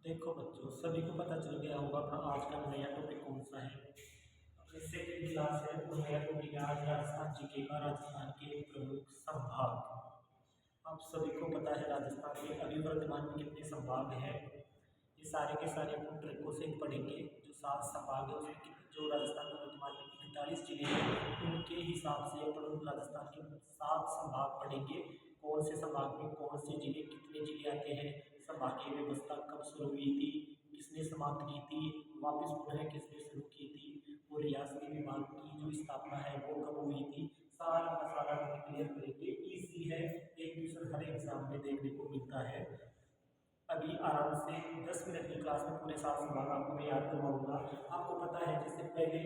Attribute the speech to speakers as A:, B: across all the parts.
A: देखो बच्चों, सभी को पता चल गया होगा अपना आज का नया टॉपिक कौन सा है। अपनी सेकंड क्लास है तो नया टॉपिक है आज राजस्थान जीके का, राजस्थान के प्रमुख संभाग। आप सभी को पता है राजस्थान के अभी वर्तमान में कितने संभाग हैं। ये सारे के सारे अपन ट्रैकों से पढ़ेंगे। जो 7 संभाग है उसमें जो राजस्थान में वर्तमान में 41 जिले हैं उनके हिसाब से अपन राजस्थान के 7 संभाग पढ़ेंगे। कौन से संभाग में कौन से जिले, कितने जिले आते हैं, संभागीय व्यवस्था कब शुरू हुई थी, किसने समाप्त की थी, वापस पुनः किसने शुरू की थी, और रियासती विभाग की जो स्थापना है वो कब हुई थी। सारा का सारा क्लियर करेंगे। ईजी है, एक क्वेश्चन हर एग्जाम में देखने को मिलता है। अभी आराम से 10 मिनट की क्लास में पूरे 7 संभाग आपको मैं याद करवाऊंगा। आपको पता है जैसे पहले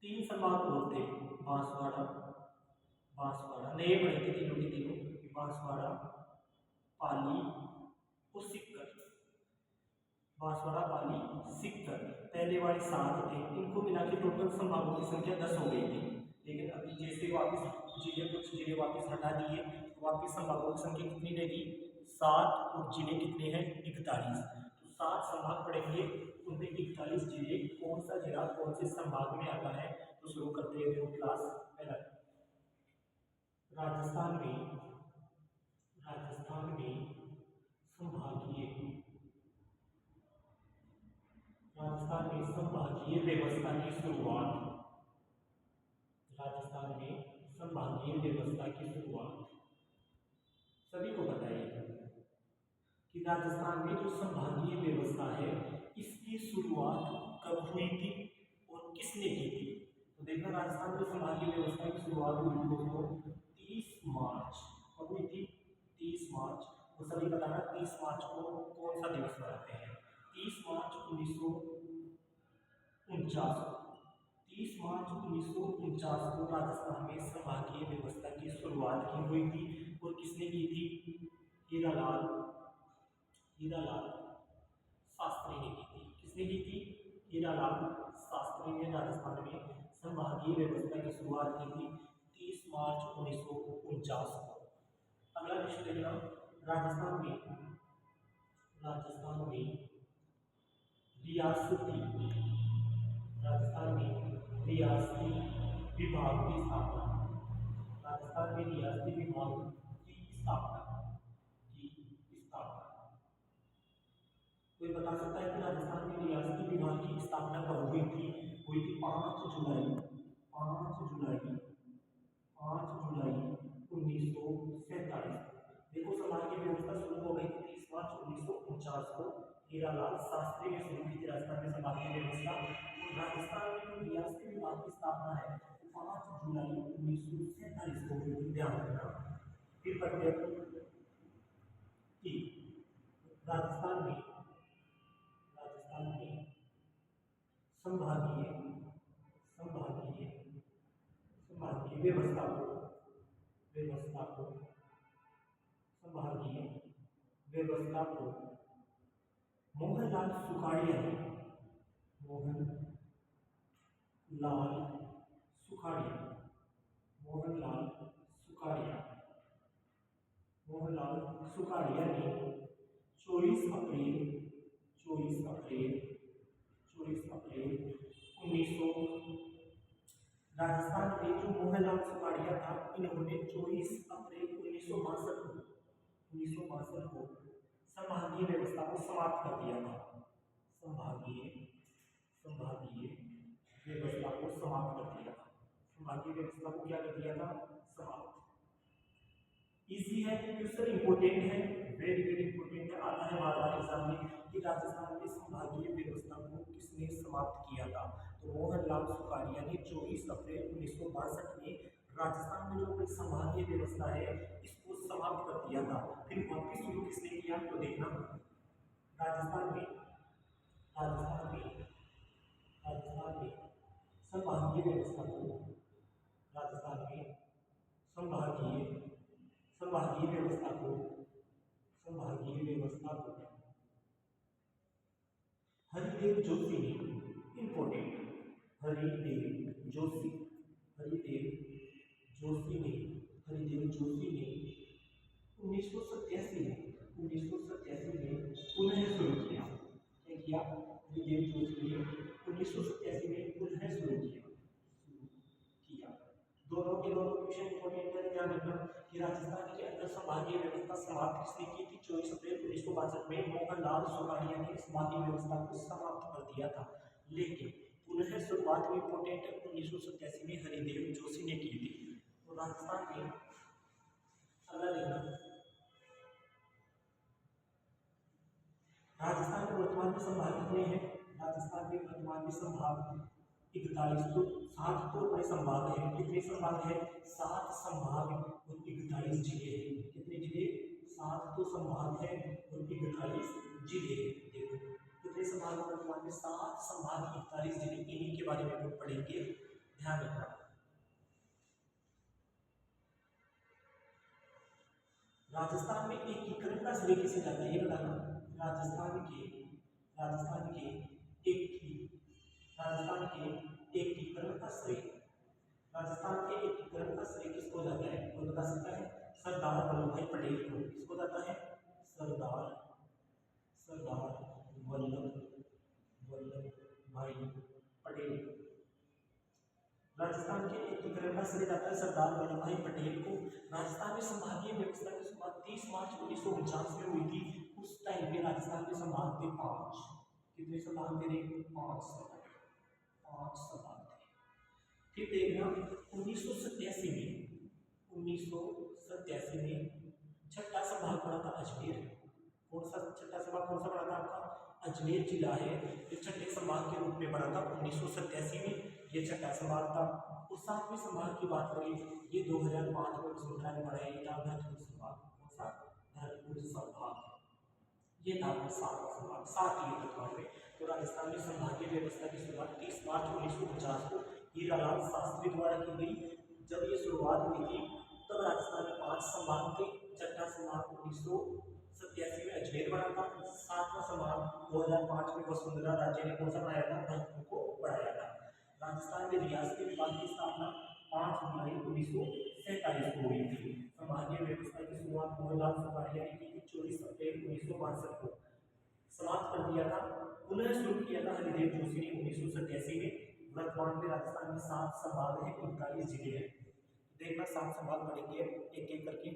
A: 3 संभाग और थे, बांसवाड़ा, नए बने थे तीनों के तीनों, बांसवाड़ा, पाली और सिक्कर। बांसवाड़ा, पाली, सिक्कर पहले वाले 7 थे, इनको मिला के टोटल संभागों की संख्या 10 हो गई थी। लेकिन अभी जैसे वापस कुछ जिले वापस हटा दिए, वापस संभागों की संख्या कितनी रहेगी, 7, और जिले कितने हैं, 41। तो 7 संभाग पढ़ेंगे, उनमें 41 जिले, कौन सा जिला कौन से संभाग में आता है। तो शुरू करते हैं क्लास। पहला राजस्थान में संभागीय व्यवस्था की शुरुआत। राजस्थान में संभागीय व्यवस्था की शुरुआत सभी को पता है कि राजस्थान में जो संभागीय व्यवस्था है इसकी शुरुआत कब हुई थी और किसने की थी। तो देखना, राजस्थान में संभागीय व्यवस्था की शुरुआत हुई दोस्तों 30 मार्च। कब हुई थी, 30 मार्च। तो सभी बताना 30 मार्च को कौन सा दिवस मनाते हैं। 30 मार्च 1949 30 मार्च 1949 को राजस्थान में संभागीय व्यवस्था की शुरुआत की हुई थी। और किसने की थी, हीरालाल शास्त्री ने की थी। किसने की थी, हीरालाल शास्त्री ने राजस्थान में संभागीय व्यवस्था की शुरुआत की थी 30 मार्च 1949 को। अगला क्वेश्चन देखना, राजस्थान में रियासती विभाग की स्थापना। राजस्थान में रियासती विभाग की स्थापना कोई बता सकता है कि राजस्थान में रियासती विभाग की स्थापना कब हुई थी। 5 जुलाई 1947। देखो, समाज की व्यवस्था शुरू हो गई 30 मार्च 1949 को, हीरालाल शास्त्री ने शुरू की थी राजस्थान में समाज की व्यवस्था। और राजस्थान में जो रियासती विभाग की स्थापना है 5 जुलाई 1947 को हुई थी, ध्यान रखना। फिर पढ़ते हैं कि राजस्थान में संभागीय व्यवस्था को मोहनलाल सुखाड़िया ने मोहनलाल सुखाड़िया ने 24 अप्रैल 1900 राजस्थान में जो मोहनलाल सुखाड़िया था, इन्होंने 24 अप्रैल 1962 को संभागीय व्यवस्था को समाप्त कर दिया था। संभागीय व्यवस्था को समाप्त कर दिया था। संभागीय व्यवस्था को क्या कर दिया था, समाप्त। इजी है, क्वेश्चन इंपॉर्टेंट है, वेरी इंपॉर्टेंट है, आता है बार बार एग्जाम में कि राजस्थान में संभागीय व्यवस्था को किसने समाप्त किया था। तो मोहनलाल सुखाड़िया ने 24 अप्रैल 1962 में राजस्थान में जो अपनी संभागीय व्यवस्था है इसको समाप्त कर दिया था। फिर वापस शुरू किसने किया, तो देखना, राजस्थान में संभागीय व्यवस्था को हरिदेव जोशी ने, इंपॉर्टेंट, हरिदेव जोशी ने 1987 में पुनः हरिदेव जोशी ने 1987 में पुनः शुरू किया। दोनों क्वेश्चन इंपॉर्टेंट है, ध्यान रखना कि राजस्थान के अंदर संभागीय व्यवस्था समाप्त किसने की थी? 24 अप्रैल 1962 में मोहनलाल सुखाड़िया ने संभागीय व्यवस्था को समाप्त कर दिया था, लेकिन पुनः शुरुआत में इंपॉर्टेंट 1987 में हरिदेव जोशी ने की थी। तो राजस्थान में राजस्थान के वर्तमान में संभाग कितने हैं? राजस्थान के वर्तमान में संभाग 41, तो 7 तो बड़े संभाग हैं। कितने संभाग हैं? 7 संभाग और 41 जिले हैं। कितने जिले? 7 तो संभाग हैं और 41 जिले हैं। देखो कितने संभाग वर्तमान में? 7 संभाग 41 जिले, इन्हीं के बारे में हम पढ़ेंगे, ध्यान रखना। राजस्थान में एकीकरण का श्रेय किसे जाता है ये बताना। राजस्थान के एकीकरण का श्रेय किसको जाता है? कोई बता सकता है? सरदार वल्लभ भाई पटेल को। किसको जाता है? सरदार वल्लभ भाई पटेल। राजस्थान के एकीकरण का श्रेय जाता है सरदार वल्लभ भाई पटेल को। राजस्थान में संभागीय व्यवस्था की शुरुआत 30 मार्च 1949 में हुई थी। उस टाइम पे राजस्थान के संभाग थे 5। कितने संभाग थे? 5 संभाग थे। फिर देखना 1987 में छठा संभाग पड़ा था अजमेर। कौन सा छठा संभाग कौन सा पड़ा था आपका? अजमेर जिला है, ये छठे संभाग के रूप में पड़ा था 1987 में, ये छठा संभाग था। और 7वें संभाग की बात करें, ये 2005 में वसुंधरा ने बढ़ाया था भरतपुर संभाग। कौन सा? भरतपुर संभाग, ये था 7वां संभाग, 7 ये वर्तमान में। तो राजस्थान में संभागीय व्यवस्था की शुरुआत 30 मार्च 1949 को हीरालाल शास्त्री द्वारा की गई। जब ये शुरुआत हुई थी तब राजस्थान में 5 संभाग थे। छठा संभाग 1987 में अजमेर बना था। 7वां संभाग 2005 में वसुंधरा राजे ने कौन सा बनाया था? भरतपुर को बढ़ाया था। राजस्थान में रियासती विभाग की स्थापना 5 जुलाई 1947 को हुई थी। संभागीय व्यवस्था की शुरुआत मोहनलाल सुखाड़िया ने की थी 24 अप्रैल 1962 को। समाप्त कर दिया था, पुनः शुरू किया था हरिदेव जोशी ने 1987 में। वर्तमान में राजस्थान में 7 संभाग हैं, 39 जिले हैं। देखना 7 संभाग पढ़ेंगे एक एक करके।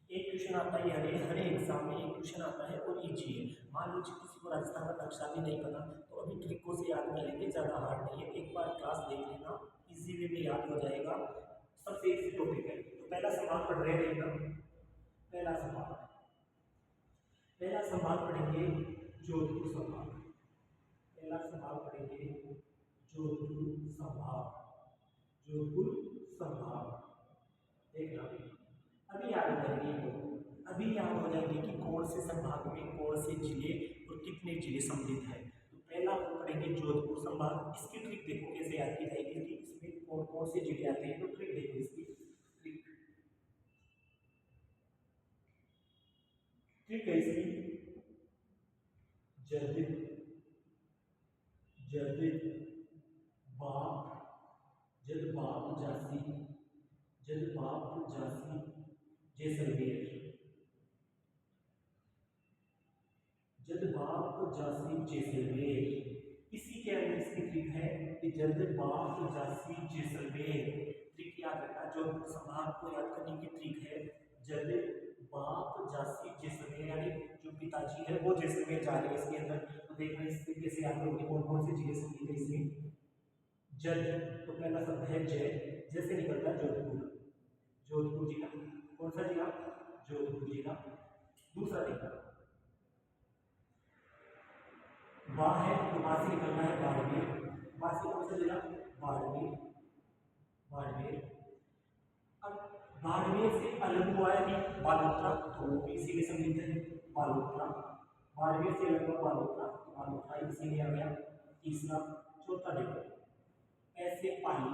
A: एक क्वेश्चन आता है, यानी हर एग्जाम में एक क्वेश्चन आता है और इजी है। मान लीजिए किसी को राजस्थान का नक्शा भी नहीं पता, तो अभी ट्रिकों से याद कर लेंगे, ज़्यादा हार्ड नहीं है। एक बार क्लास देख लेना, इजी वे में याद हो जाएगा। सबसे इजी टॉपिक है। तो पहला सवाल पढ़ रहे हैं ना, पहला सवाल पढ़ेंगे जोधपुर संभाग। पहला सवाल पढ़ेंगे जोधपुर संभाग। देखना अभी याद हो जाएंगे कि कौन से संभाग में कौन से जिले और कितने जिले सम्मिलित हैं। तो पहला हम पढ़ेंगे जोधपुर संभाग। इसकी ट्रिक देखो कैसे याद की जाएगी कि इसमें कौन कौन से जिले आते हैं। तो ट्रिक देखो इसकी, ट्रिक है इसकी जलबाप झांसी जैसलमेर। इसी के अंदर इसकी ट्रिक है कि जलबाप झांसी जैसलमेर। ट्रिक याद रखना, जो संभाग को याद करने की ट्रिक है जलबाप झांसी जैसलमेर, यानी जो पिताजी है वो जैसलमेर जा रहे हैं इसके अंदर। तो देखना इस तरीके से याद करोगे कौन कौन से जिले सम्मिलित है इसमें। जल, तो पहला शब्द है जय, जैसे निकलता है जोधपुर जिला। कौन सा जिला? जोधपुर जिला। दूसरा देखना बा है, तो बा से निकलना है बाड़मेर। बा से कौन सा जिला? बाड़मेर। अब बाड़मेर से अलग हुआ है भी बालोतरा, तो वो भी इसी में सम्मिलित है, बालोतरा। बाड़मेर से अलग हुआ बालोतरा इसी में आ गया। तीसरा, चौथा देखो ऐसे पाली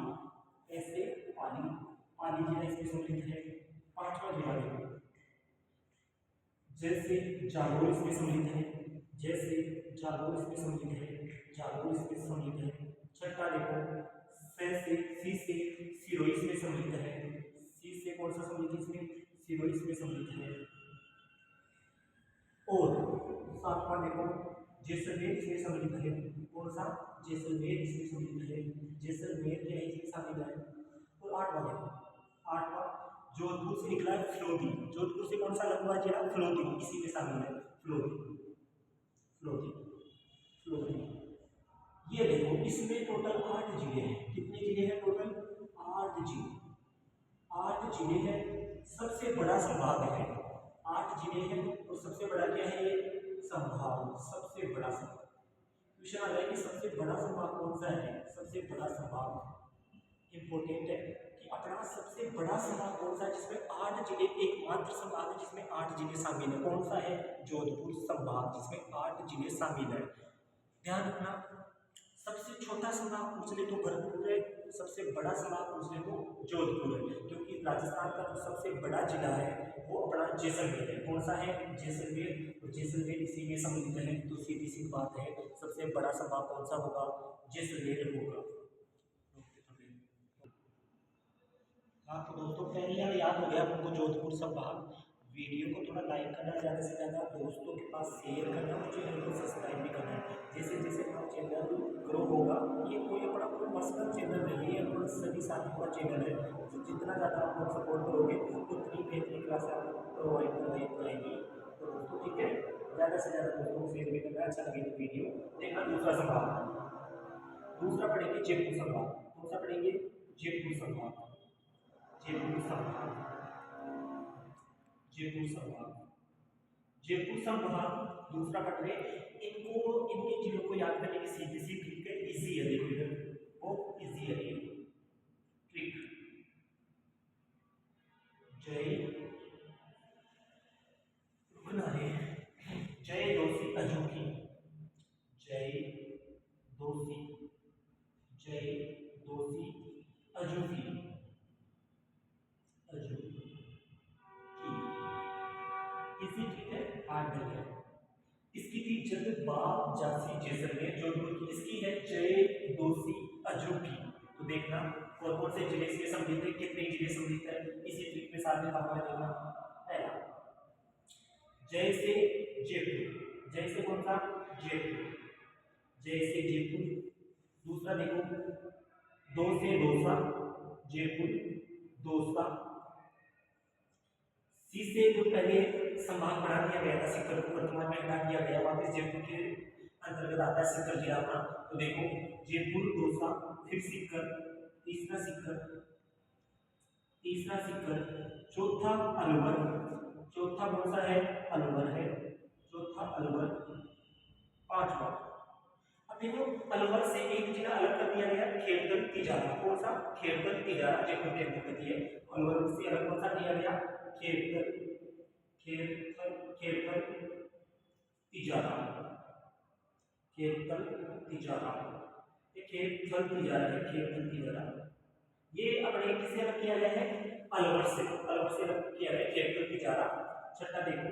A: जिला इसमें सम्मिलित है। पांचवा जिला देखो जैसे जालोर इसमें सम्मिलित है, जालोर इसमें सम्मिलित है। छठा देखो से सी सा सम्मिलित है इसमें, सिरोही इसमें सम्मिलित है। और सातवां देखो जैसलमेर इसमें सम्मिलित है। कौन सा? जैसलमेर इसमें सम्मिलित है, जैसलमेर के नहीं इसमें शामिल है। और आठवां देखो, आठवां जोधपुर से निकला है फ्लोदी, जोधपुर से कौन सा लघु जिला? फ्लोदी, इसी में शामिल है, फ्लोदी, फ्लोदी, फ्लोदी। ये देखो इसमें टोटल 8 जिले हैं। कितने जिले हैं टोटल? 8 जिले, 8 जिले हैं। सबसे बड़ा संभाग है, 8 जिले हैं और सबसे बड़ा क्या है? ये संभाग, सबसे बड़ा संभाग। क्वेश्चन आ जाएगा सबसे बड़ा संभाग कौन सा है? सबसे बड़ा संभाग इंपॉर्टेंट है कि अपना सबसे बड़ा संभाग कौन सा है जिसमें 8 जिले, एकमात्र संभाग है जिसमें 8 जिले शामिल है। कौन सा है? जोधपुर संभाग, जिसमें 8 जिले शामिल है। ध्यान रखना, सबसे छोटा संभाग पूछ ले तो भरतपुर है, सबसे बड़ा संभाग पूछ ले तो जोधपुर है, क्योंकि राजस्थान का जो सबसे बड़ा जिला है वो अपना जैसलमेर है। कौन सा है? जैसलमेर, और जैसलमेर इसी में सम्मिलित है। तो सीधी सी बात है, सबसे बड़ा संभाग कौन सा होगा? जैसलमेर होगा। हाँ तो दोस्तों पहले याद हो गया आपको जोधपुर संभाग। वीडियो को थोड़ा लाइक करना, ज़्यादा से ज़्यादा दोस्तों के पास शेयर करना और चैनल को सब्सक्राइब भी करना है। जैसे जैसे अपना चैनल ग्रो होगा, ये कोई अपना कोई पर्सनल चैनल नहीं है, अपना सभी साथियों का चैनल है। तो जितना ज़्यादा आप लोग सपोर्ट करोगे उतनी बेहतरीन क्लास आप प्रोवाइड करवाई जाएगी। तो दोस्तों ठीक है, ज़्यादा से ज़्यादा दोस्तों को शेयर भी करना है। अच्छा लगे तो वीडियो देखना। दूसरा संभाग, दूसरा पढ़ेंगे जयपुर संभाग। कौन सा पढ़ेंगे? जयपुर संभाग, जयपुर संभाग, जयपुर संभाग, जयपुर संभाग दूसरा पढ़ रहे। इनको, इनके जिलों को याद करने की सीधी सी ट्रिक है, इजी है। देखो इधर बहुत इजी है ये ट्रिक। जय रुकनारे, जय दोषी अजूकी, जय दोषी, जय दोषी अजूकी, अजूकी, इसी ठीक है। हार्ड नहीं है। इसकी थी जद बाप जासी जैसलमेर, जोधपुर की इसकी है जय दोषी अजूकी। तो देखना कौन कौन से जिले इसके सम्मिलित है, कितने जिले सम्मिलित है, इसी ट्रिक में साथ में काम में देखना। पहला जय से जयपुर, जय से कौन सा? जयपुर, जय से जयपुर। दूसरा देखो दो से दौसा, जयपुर दौसा। सी से जो पहले संभाग बढ़ा दिया गया था, सीकर को वर्तमान में हटा दिया गया, वापस जयपुर के अंतर्गत आता है सीकर जिला अपना। तो देखो जयपुर दौसा, फिर सीकर, तीसरा सीकर, तीसरा सीकर, चौथा अलवर, चौथा कौन सा है? अलवर है, चौथा अलवर। पांचवा, अब देखो अलवर से एक जिला अलग कर दिया गया, खेड़कल तिजारा। कौन सा? खेड़कल तिजारा, जयपुर के अंतर्गत है। अलवर से अलग कौन सा दिया गया? खेड़कल, खेड़कल, खेड़कल तिजारा, खेड़कल तिजारा, ये खेड़कल तिजारा है, खेड़कल तिजारा। ये अपने किससे अलग किया गया है? अलवर से, अलवर से अलग किया गया खेड़कल तिजारा। छठा देखो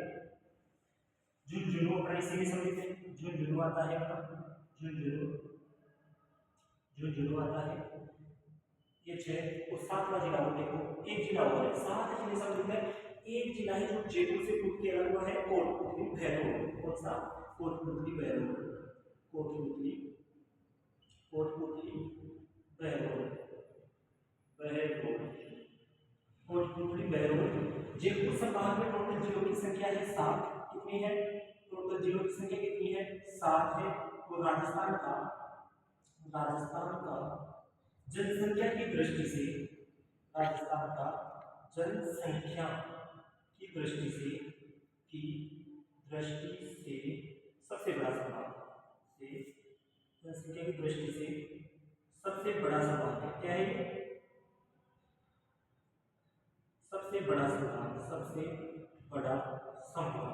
A: झुंझुनू, अपना इसी में सम्मिलित है, झुंझुनू आता है अपना, झुंझुनू, झुंझुनू आता है। ये 6। और 7वां जिला को देखो, एक जिला और है, 7 जिले सम्मिलित है। एक जिला है जो जयपुर से टूट के अलग हुआ है, कोटपुतली भैरव। कौन सा? कोटपुतली भैरव, कोटपुतली, कोटपुतली भैरव, भैरव, कोटपुतली भैरव। जयपुर संभाग में टोटल जिलों की संख्या है 7। कितनी है? टोटल जिलों की संख्या कितनी है? 7 है। तो राजस्थान का, राजस्थान का जनसंख्या की दृष्टि से, राजस्थान का जनसंख्या की दृष्टि से, की दृष्टि से सबसे बड़ा संभाग से, जनसंख्या की दृष्टि से सबसे बड़ा संभाग है। क्या है? सबसे बड़ा संभाग, सबसे बड़ा संभाग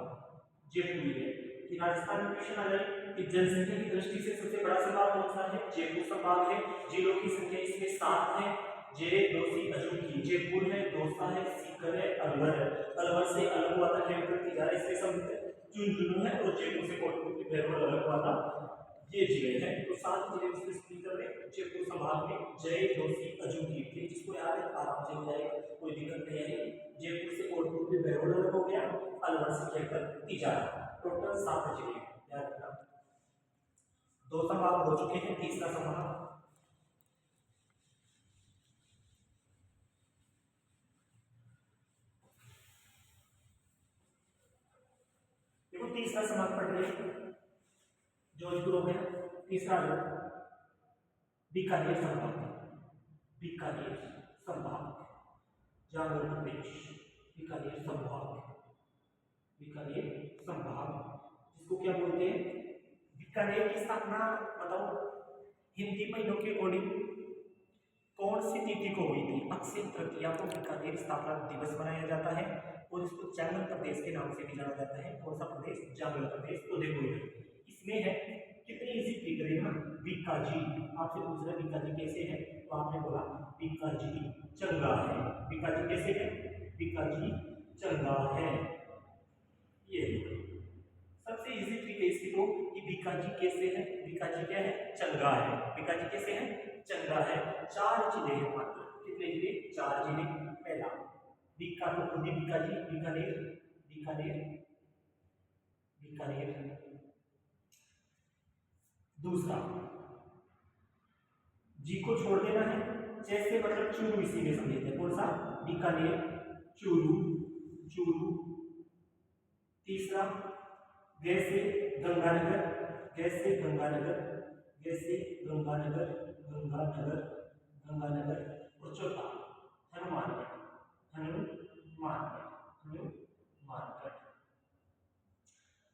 A: जयपुर है। कि राजस्थान में क्वेश्चन आ जाए कि जनसंख्या की दृष्टि से सबसे बड़ा संभाग कौन सा है? जयपुर संभाग है। जिलों की संख्या इसमें 7 है। जय दोषी अजूकी, जयपुर है, दौसा है, सीकर है, अलवर है। अलवर से अलग हुआ था खेड़कल तिजारा, इससे सम्मिलित है। झुंझुनू है और जयपुर से कोटपुतली भैरव अलग हुआ था। ये जिले हैं। तो 7 जिले इसमें सम्मिलित है जयपुर संभाग। संभाग में जय जोशी अजूबी थे, जिसको याद है आराम से हो जाएगा, कोई दिक्कत नहीं है। जयपुर से कोटपुर में बहरोड हो गया, अलवर से लेकर तिजारा, टोटल 7 जिले याद रखना। 2 संभाग हो चुके हैं, तीसरा संभाग देखो, तीसरा संभाग पढ़ रहे जोधपुर हो गया, तीसरा बीकानेर संभाग, बीकानेर संभाग, जामनगर प्रदेश, बीकानेर संभाग, बीकानेर संभाग, जिसको क्या बोलते हैं, बीकानेर की स्थापना बताओ हिंदी महीनों के अकॉर्डिंग कौन सी तिथि को हुई थी? अक्षय तृतीया को बीकानेर स्थापना दिवस मनाया जाता है और इसको जांगल प्रदेश के नाम से भी जाना जाता है। कौन सा प्रदेश? जांगल प्रदेश, उदयपुर। इसमें है कितनी इजी ट्रिक करेगा, बीकाजी, आपसे पूछ रहा बीकाजी कैसे है, तो आपने बोला बीकाजी चंगा है। बीकाजी कैसे है? बीकाजी चंगा है। ये सबसे इजी ट्रिक है इसकी, तो कि बीकाजी कैसे है, बीकाजी क्या है? चंगा है। बीकाजी कैसे है? चंगा है। 4 जिले हैं मात्र, कितने जिले? 4 जिले। पहला बीका तो खुद ही बीकाजी, बीकानेर, बीकानेर, बीकानेर। दूसरा जी को छोड़ देना है, जैसे मतलब चूरू इसी में समझते हैं। कौन सा? बीकानेर, चूरू, चूरू। तीसरा जैसे गंगानगर, जैसे गंगानगर, जैसे गंगानगर, गंगानगर, गंगानगर। और चौथा हनुमानगढ़, हनुमानगढ़, हनुमानगढ़।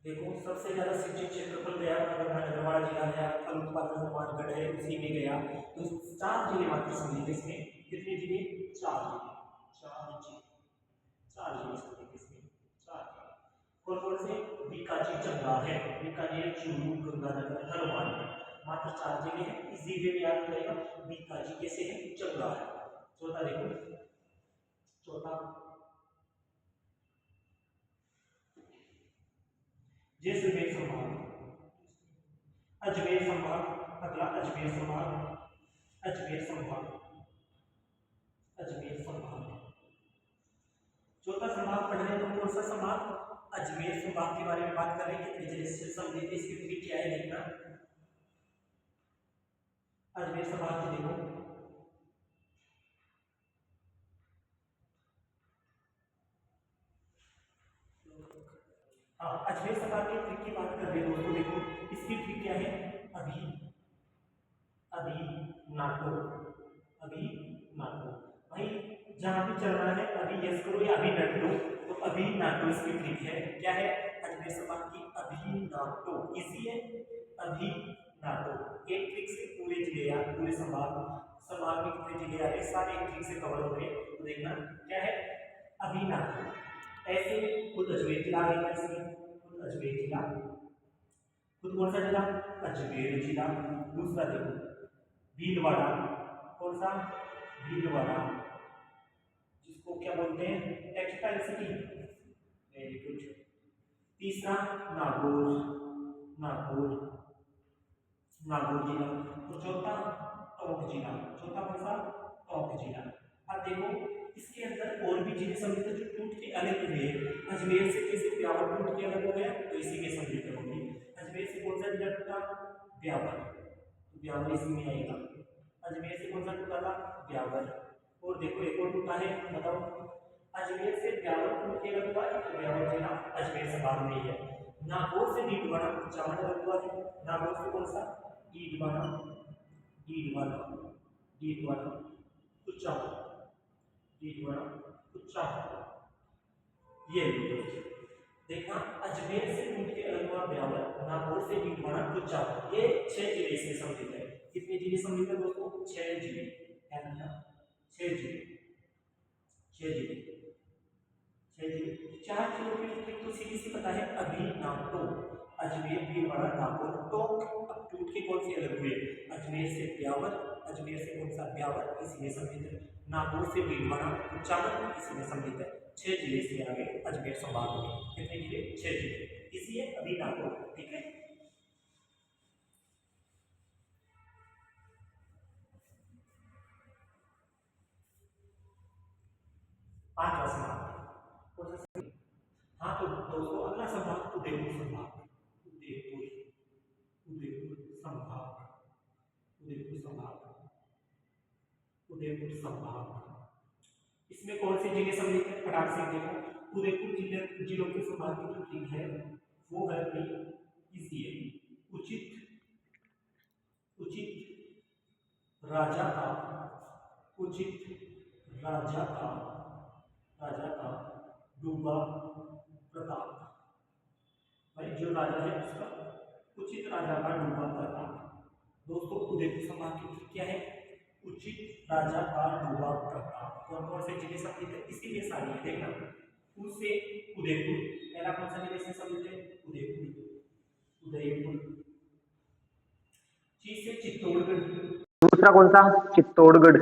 A: देखो सबसे ज्यादा सिंचित क्षेत्रफल गया गंगानगर वाला जिला है, फल उत्पादन हनुमानगढ़ है, उसी में गया। तो 4 जिले मात्र समझेंगे इसमें। कितने जिले? 4 जिले, 4 जिले, 4 जिले समझेंगे इसमें, 4 जिले। कौन कौन से? बीकाजी चंगा है, बीकानेर, चूरू, गंगानगर, हनुमानगढ़, मात्र 4 जिले हैं। इसी वे में याद करेगा बीकाजी कैसे है? चंगा है। चौथा देखो, चौथा जैसलमेर संभाग, अजमेर संभाग। अगला अजमेर संभाग, अजमेर संभाग, अजमेर संभाग। चौथा संभाग पढ़ रहे तो कौन सा संभाग? अजमेर संभाग के बारे में बात कर रहे हैं। कितने जिले से संबंधित इसकी ट्रिक क्या है देखना। अजमेर संभाग की देखो, हाँ अजमेर संभाग की ट्रिक की बात कर रहे हो दोस्तों। देखो इसकी ट्रिक क्या है? अभी, अभी नाटो, अभी नाटो। भाई जहां भी चलना है अभी यस करो या अभी नट लो, तो अभी नाटो इसकी ट्रिक है। क्या है? अजमेर संभाग की अभी नाटो, इसी है अभी नाटो। एक ट्रिक से पूरे जिले या पूरे संभाग, संभाग में कितने जिले आ रहे सारे एक ट्रिक से कवर हो गए। तो देखना क्या है? अभी नाटो। ऐसे खुद अजमेर जिला आएगा इसमें, खुद अजमेर जिला, खुद कौन सा जिला? अजमेर जिला। दूसरा देखो भीलवाड़ा, कौन सा? भीलवाड़ा, जिसको क्या बोलते हैं? Textile city. Very good. तीसरा नागौर, नागौर, नागौर जिला। और चौथा टोंक जिला। चौथा कौन सा? टोंक जिला। अब देखो इसके अंदर और भी जिले सम्मिलित है जो टूट के अलग हुए। अजमेर से कैसे ब्यावर टूट के अलग हो गया, तो इसी में सम्मिलित होंगे। अजमेर से कौन सा जिला टूटा? ब्यावर, तो ब्यावर इसी में आएगा। अजमेर से कौन सा टूटा था? ब्यावर। और देखो एक और टूटा है, बताओ। अजमेर से ब्यावर टूट के अलग हुआ है, तो ब्यावर जिला अजमेर संभाग में ही है। नागौर से डीडवाना कुचामन अलग हुआ है। नागौर से कौन सा? डीडवाना, डीडवाना, डीडवाना कुचामन, डीडवाना कुचामन। ये देखना अजमेर से टूट के अलग हुआ ब्यावर, नागौर से डीडवाना कुचामन, ये 6 जिले इसमें सम्मिलित है। कितने जिले सम्मिलित है दोस्तों? 6 जिले। 6 जिले, 6 जिले, 6 जिले। 4 जिलों की ट्रिक तो सीधी सी पता है, अभी नाटो, अजमेर, भीलवाड़ा, नागौर, टोंक। अब टूट के कौन से अलग हुए? अजमेर से ब्यावर, अजमेर से कौन सा? ब्यावर, इसी में सम्मिलित है। नागौर से भीलवाड़ा, कुचामन, इसी में सम्मिलित है। 6 जिले से आगे अजमेर संभाग में। कितने जिले? 6 जिले, इसी है अभी नागौर। ठीक है। पांचवा संभाग कौन सा संभाग? हाँ तो दोस्तों अगला संभाग उदयपुर संभाग, उदयपुर, उदयपुर संभाग, उदयपुर संभाग, उदयपुर संभाग। इसमें कौन से जिले सम्मिलित है? फटाक से देखो, उदयपुर जिलों के संभाग की जो ट्रिक है वो है अपनी इसी है, उचित, उचित राजा का, उचित राजा का, राजा का डूबा प्रताप। भाई जो राजा है उसका उचित राजा का डूबा प्रताप। दोस्तों उदयपुर संभाग की ट्रिक क्या है? उचित राजा का डूबा प्रताप। कौन कौन से जिले सम्मिलित है? इसीलिए सारी है देखना, उससे उदयपुर, पहला कौन सा जिले से सम्मिलित है? उदयपुर, उदयपुर। ची से चित्तौड़गढ़,
B: दूसरा कौन सा? चित्तौड़गढ़,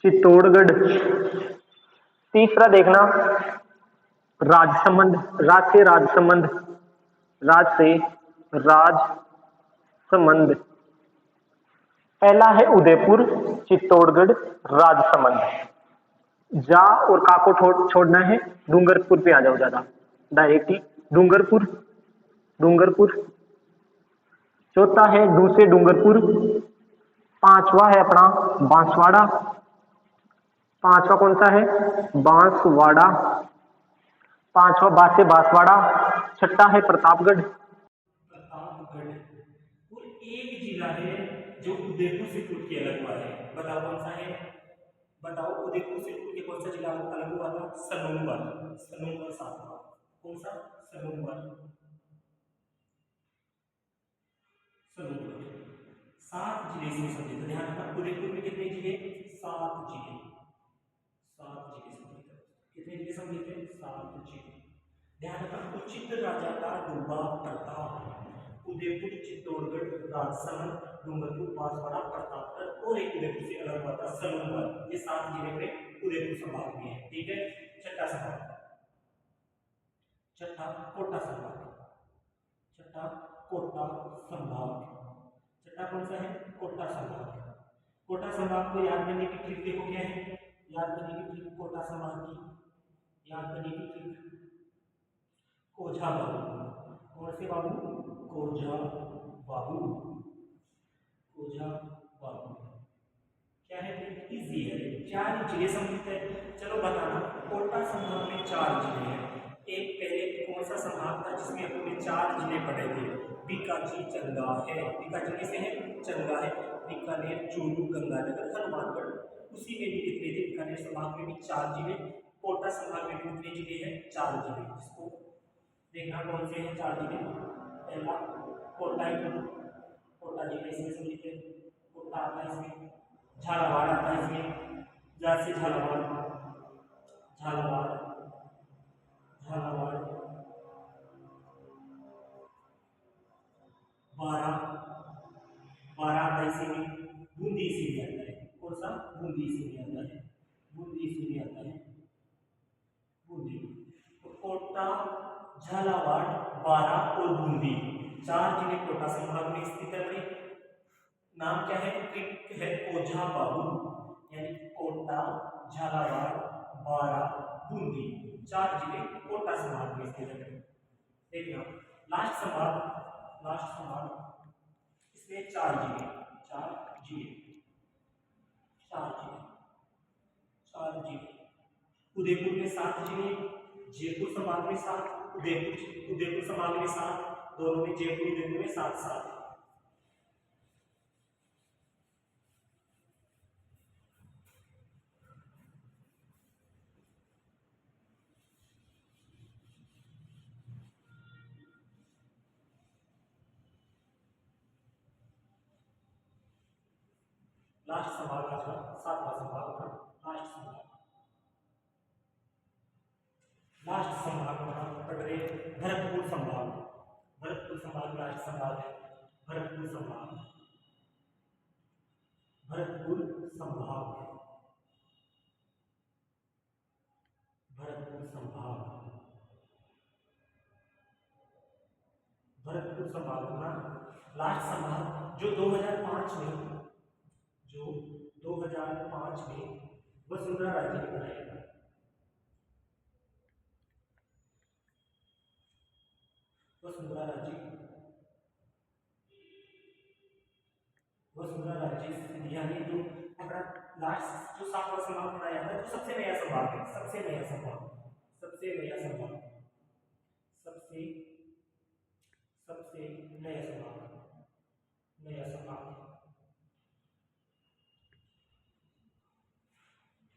B: चित्तौड़गढ़। तीसरा देखना राजसमंद, राज से राजसमंद, राज से राजसमंद। पहला है उदयपुर, चित्तौड़गढ़, राजसमंद। जा और का को छोड़ना है, डूंगरपुर पे आ जाओ ज्यादा डायरेक्टली, डूंगरपुर, डूंगरपुर। चौथा है डू से डूंगरपुर। पांचवा है अपना बांसवाड़ा, पांचवा कौन सा है? बांसवाड़ा, पांचवा बा से बांसवाड़ा। छठा है प्रतापगढ़,
A: प्रतापगढ़। और एक जिला है जो उदयपुर से टूट के अलग हुआ है, बताओ कौन सा है? बताओ उदयपुर से टूट के कौन सा जिला अलग हुआ था? सनोवर, सनोवर सातवां। कौन सा? सनोवर, सनोवर। सात जिले से सम्मिलित, ध्यान रखना उदयपुर में कितने जिले? सात जिले, सात जिले सम्मिलित है। कितने जिले सम्मिलित है? सात जिले। ध्यान रखना उचित राजा का डूबा प्रताप, उदयपुर, चित्तौड़गढ़, राजसमंद, डूंगरपुर, बांसवाड़ा, प्रतापगढ़ और एक उदयपुर से अलग हुआ था सनोवर। ये सात जिले में उदयपुर संभाग में है, ठीक है। छठा संभाग, छठा कोटा संभाग, छठा कोटा संभाग। छठा कौन सा है? कोटा संभाग। कोटा संभाग को याद करने की ट्रिक देखो क्या है? याद करने की ट्रिक कोटा संभाग की, याद करने की ट्रिक कोझा बाबू। कौन से बाबू? कोझा बाबू, कोझा बाबू। क्या है? इजी है, चार जिले सम्मिलित है। चलो बताना, कोटा संभाग में चार जिले हैं। एक पहले कौन सा संभाग था जिसमें हमने चार जिले पढ़े थे? बीकाजी, चंगा है, बीकाजी में से है चंगा है, बीकानेर, चूरू, गंगानगर, हनुमानगढ़। उसी में भी कितने थे? बीकानेर संभाग में भी चार जिले, कोटा संभाग में कितने जिले हैं? चार जिले। इसको देखना कौन से हैं चार जिले। पहला कोटा, कोटा जिले इसमें सम्मिलित है, कोटा आता है इसमें। झालावाड़ आता है इसमें, जहाँ से झालावाड़, झालावाड़, झालावाड़। बारह, बारह आता है इसी में। बूंदी इसी में आता है। कौन सा? बूंदी इसी में आता है, बूंदी इसी में आता है, बूंदी। तो कोटा, झालावाड़, बारह और बूंदी, चार जिले कोटा संभाग में स्थित है। नाम क्या है? ट्रिक है कोझा बाबू, यानी कोटा, झालावाड़, बारह, बूंदी, चार जिले कोटा संभाग में स्थित है। देखना लास्ट संभाग, लास्ट संभाग, इसमें चार जिले, चार जिले, चार जिले, चार जिले। उदयपुर में सात जिले, जयपुर संभाग में सात, उदयपुर, उदयपुर संभाग में सात, दोनों में जयपुर उदयपुर में सात सात। लास्ट संभाग का सातवां संभाग का लास्ट संभाग, लास्ट संभाग में पढ़ रहे भरतपुर संभाग, भरतपुर संभाग लास्ट संभाग है। भरतपुर संभाग, भरतपुर संभाग, भरतपुर संभाग, भरतपुर संभाग का लास्ट संभाग जो 2005 में, जो 2005 2005 में वसुंधरा राज्य ने बनाया था। वसुंधरा राज्य यानी जो अपना लास्ट जो 7वां संभाग बनाया था, जो सबसे नया संभाग है, सबसे नया संभाग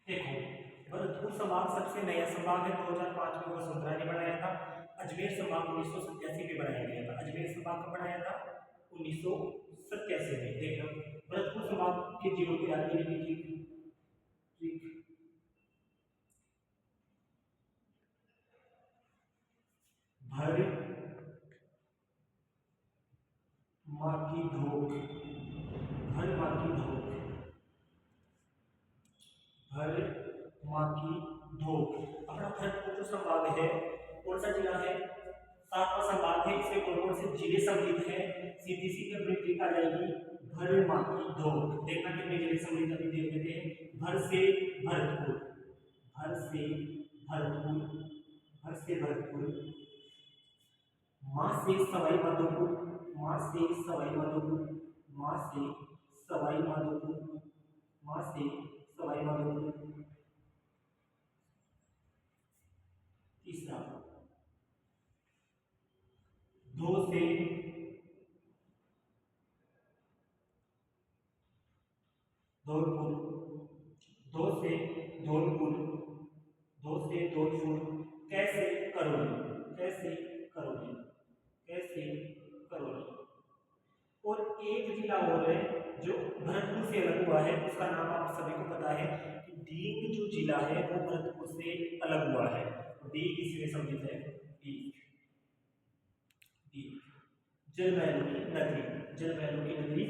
A: देखो, भरतपुर संभाग सबसे नया संभाग है, 2005 में वसुंधरा ने बनाया था। अजमेर संभाग 1987 में बनाया गया था। अजमेर संभाग कब बनाया था? 1987 में। देखो, भरतपुर संभाग के जिलों को याद करने की ट्रिक भर माकी धोक, भर माकी धोक, भर माकी धोक। अपना भरतपुर जो संभाग है, कौन सा जिला है? 7वां संभाग है। इसमें कौन कौन से जिले सम्मिलित हैं? सीधी सीधी अपनी ट्रिक आ जाएगी, भर माकी धोक। देखना कितने जिले सम्मिलित अभी देख लेते हैं। भर से भरतपुर, भर से भरतपुर, भर से भरतपुर, मां से सवाई माधोपुर, मां से सवाई माधोपुर, मां से सवाई माधोपुर, मां से सवाई माधोपुर। तीसरा धो से धौलपुर, धो से धौलपुर, धो से धौलपुर। कैसे? करौली, कैसे? करौली, कैसे? करौली। और एक जिला और है जो भरतपुर से अलग हुआ है, उसका नाम आप सभी को पता है कि दीग जो जिला है वो भरतपुर से अलग हुआ है। दीग इसमें सम्मिलित है। दीग, दीग जलमहलों की नगरी, जलमहलों की नगरी।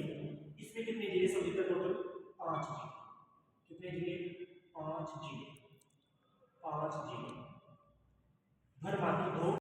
A: इसमें कितने जिले सम्मिलित है? टोटल 5 जिले। कितने जिले? 5 जिले, 5 जिले। भर माकी धोक